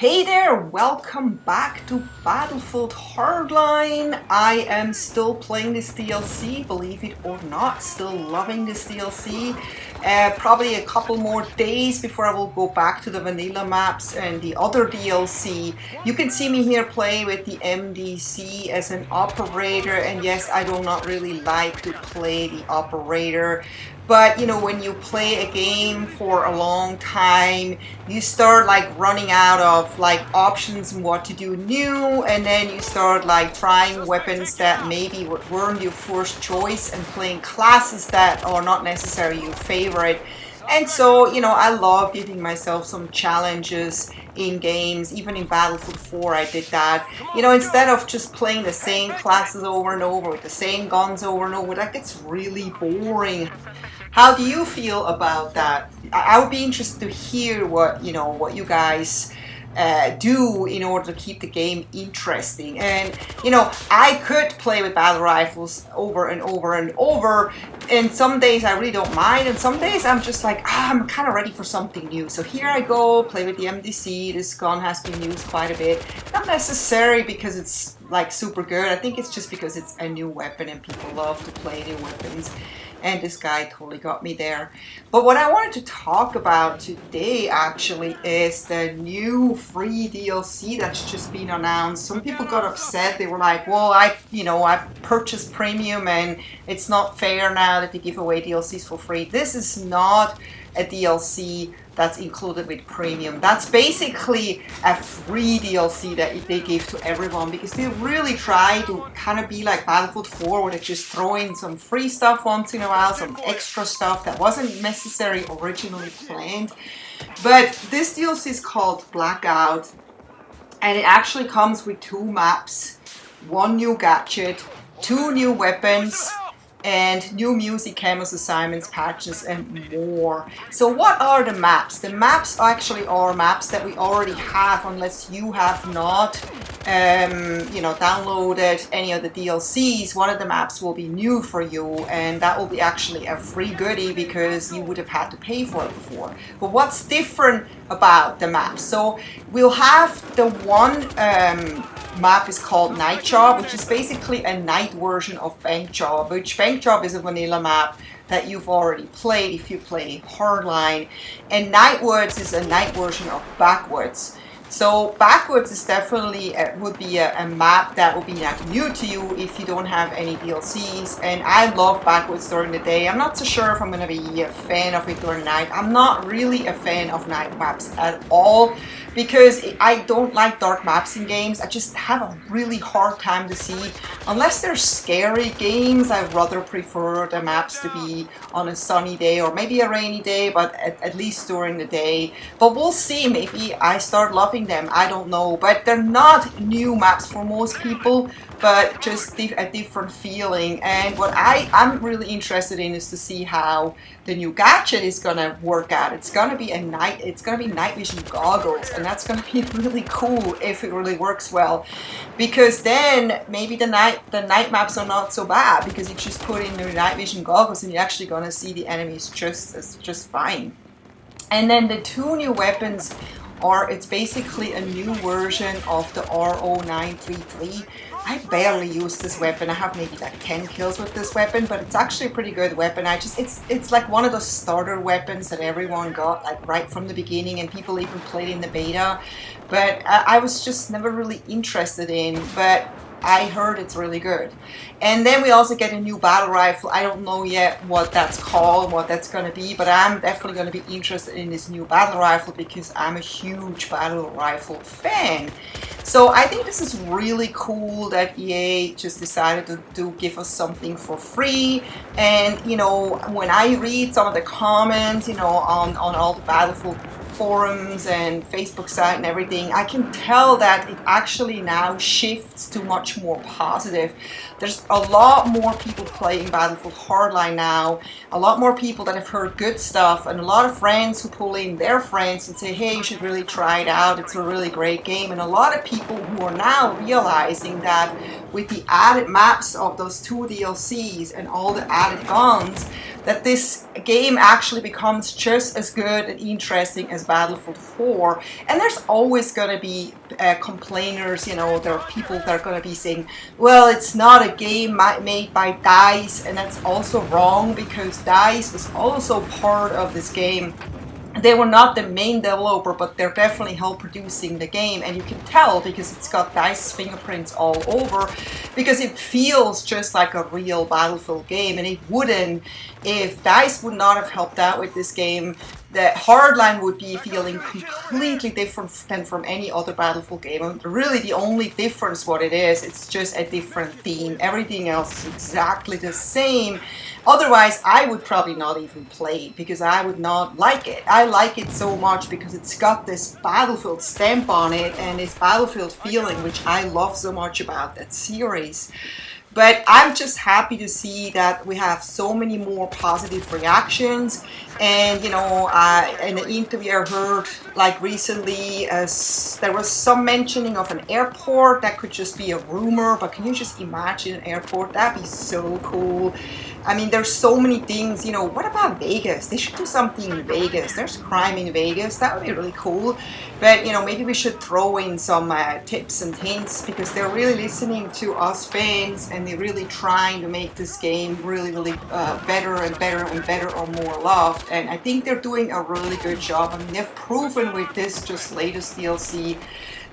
Hey there, welcome back to Battlefield Hardline. I am still playing this DLC, believe it or not, still loving this DLC. Probably a couple more days before I will go back to the vanilla maps and the other DLC. You can see me here play with the MDC as an operator, and yes, I do not really like to play the operator. But you know, when you play a game for a long time, you start like running out of like options and what to do new, and then you start like trying weapons that maybe weren't your first choice and playing classes that are not necessarily your favorite. And so, you know, I love giving myself some challenges in games. Even in Battlefield 4 I did that. You know, instead of just playing the same classes over and over with the same guns over and over, that gets really boring. How do you feel about that? I would be interested to hear what you guys do in order to keep the game interesting. And you know, I could play with battle rifles over and over and over, and some days I really don't mind, and some days I'm just like, I'm kind of ready for something new. So here I go, play with the MDC. This gun has been used quite a bit, not necessarily because it's like super good. I think it's just because it's a new weapon and people love to play new weapons. And this guy totally got me there. But what I wanted to talk about today actually is the new free DLC that's just been announced. Some people got upset. They were like, well, I purchased premium and it's not fair now that they give away DLCs for free. This is not a DLC that's included with premium. That's basically a free DLC that they give to everyone, because they really try to kind of be like Battlefield 4, where they just throw in some free stuff once in a while, some extra stuff that wasn't necessarily originally planned. But this DLC is called Blackout, and it actually comes with 2 maps, 1 new gadget, 2 new weapons, and new music, camos, assignments, patches, and more. So what are the maps? The maps actually are maps that we already have, unless you have not downloaded any of the DLCs. One of the maps will be new for you, and that will be actually a free goodie because you would have had to pay for it before. But what's different about the maps? So we'll have the one map is called Night Job, which is basically a night version of Bank Job, which Bank Job is a vanilla map that you've already played if you play Hardline, and Nightwards is a night version of Backwards. So Backwards is definitely would be a map that will be like new to you if you don't have any DLCs. And I love Backwards during the day. I'm not so sure if I'm going to be a fan of it during night. I'm not really a fan of night maps at all, because I don't like dark maps in games. I just have a really hard time to see. Unless they're scary games, I rather prefer the maps to be on a sunny day or maybe a rainy day, but at least during the day. But we'll see, maybe I start loving them, I don't know. But they're not new maps for most people, but just a different feeling. And what I'm really interested in is to see how the new gadget is gonna work out. It's gonna be night vision goggles, and that's gonna be really cool if it really works well, because then maybe the night maps are not so bad, because you just put in the night vision goggles and you're actually gonna see the enemies just fine. And then the 2 new weapons it's basically a new version of the RO933. I barely use this weapon. I have maybe like 10 kills with this weapon, but it's actually a pretty good weapon. It's like one of those starter weapons that everyone got like right from the beginning, and people even played in the beta. But I was just never really interested in, but I heard it's really good. And then we also get a new battle rifle. I don't know yet what that's called, what that's going to be, but I'm definitely going to be interested in this new battle rifle because I'm a huge battle rifle fan. So I think this is really cool that EA just decided to give us something for free. And you know, when I read some of the comments, you know, on all the Battlefield forums and Facebook site and everything, I can tell that it actually now shifts to much more positive. There's a lot more people playing Battlefield Hardline now, a lot more people that have heard good stuff, and a lot of friends who pull in their friends and say, hey, you should really try it out, it's a really great game. And a lot of people who are now realizing that with the added maps of those 2 DLCs and all the added guns, that this game actually becomes just as good and interesting as Battlefield 4. And there's always going to be complainers, you know, there are people that are going to be saying, well, it's not a game made by DICE, and that's also wrong because DICE was also part of this game. They were not the main developer, but they're definitely help producing the game, and you can tell because it's got DICE fingerprints all over, because it feels just like a real Battlefield game, and it wouldn't if DICE would not have helped out with this game. The Hardline would be feeling completely different than from any other Battlefield game. And really the only difference what it is, it's just a different theme. Everything else is exactly the same. Otherwise, I would probably not even play it because I would not like it. I like it so much because it's got this Battlefield stamp on it and this Battlefield feeling, which I love so much about that series. But I'm just happy to see that we have so many more positive reactions. And, you know, in the interview I heard, like recently, there was some mentioning of an airport. That could just be a rumor, but can you just imagine an airport? That'd be so cool. I mean, there's so many things, you know, what about Vegas? They should do something in Vegas. There's crime in Vegas. That would be really cool. But, you know, maybe we should throw in some tips and hints because they're really listening to us fans and they're really trying to make this game really, really better and better and better or more loved. And I think they're doing a really good job. I mean, they've proven with this just latest DLC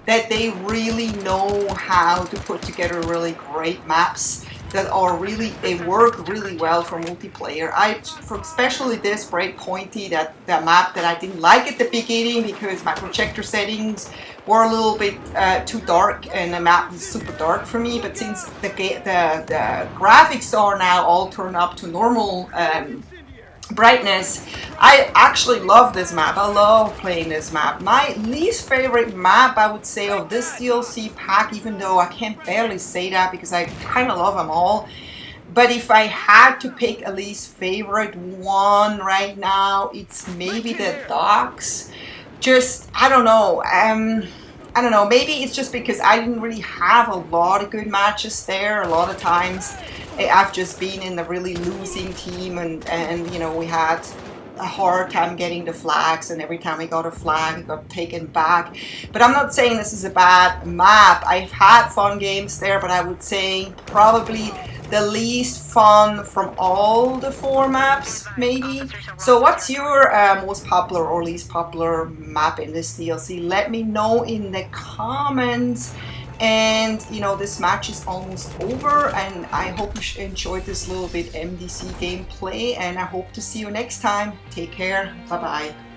that they really know how to put together really great maps that are really, they work really well for multiplayer. For especially this Breakpointy, that map that I didn't like at the beginning because my projector settings were a little bit too dark and the map is super dark for me. But since the graphics are now all turned up to normal brightness, I actually love this map. I love playing this map. My least favorite map, I would say, of this DLC pack, even though I can't barely say that because I kind of love them all. But if I had to pick a least favorite one right now, it's maybe the docks. Just, I don't know. I don't know, maybe it's just because I didn't really have a lot of good matches there. A lot of times I've just been in a really losing team and you know, we had a hard time getting the flags, and every time we got a flag it got taken back. But I'm not saying this is a bad map. I've had fun games there, but I would say probably the least fun from all the 4 maps, maybe. So what's your most popular or least popular map in this DLC? Let me know in the comments. And you know, this match is almost over, and I hope you enjoyed this little bit MDC gameplay, and I hope to see you next time. Take care. Bye bye.